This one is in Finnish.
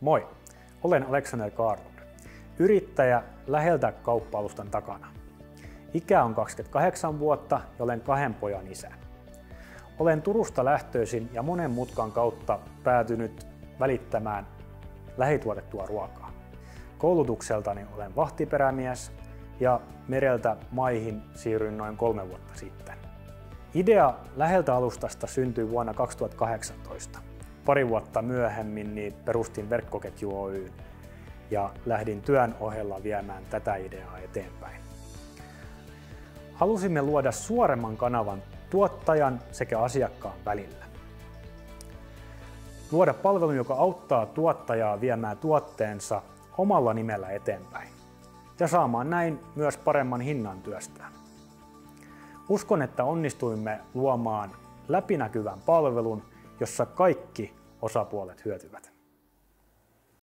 Moi, olen Alexander Kaarlund, yrittäjä läheltä kauppa-alustan takana. Ikä on 28 vuotta ja olen 2 pojan isä. Olen Turusta lähtöisin ja monen mutkan kautta päätynyt välittämään lähituotettua ruokaa. Koulutukseltani olen vahtiperämies ja mereltä maihin siirryin noin 3 vuotta sitten. Idea läheltä alustasta syntyi vuonna 2018. Pari vuotta myöhemmin perustin Verkkoketju Oyn ja lähdin työn ohella viemään tätä ideaa eteenpäin. Halusimme luoda suoremman kanavan tuottajan sekä asiakkaan välillä. Luoda palvelun, joka auttaa tuottajaa viemään tuotteensa omalla nimellä eteenpäin ja saamaan näin myös paremman hinnan työstään. Uskon, että onnistuimme luomaan läpinäkyvän palvelun, jossa kaikki osapuolet hyötyvät.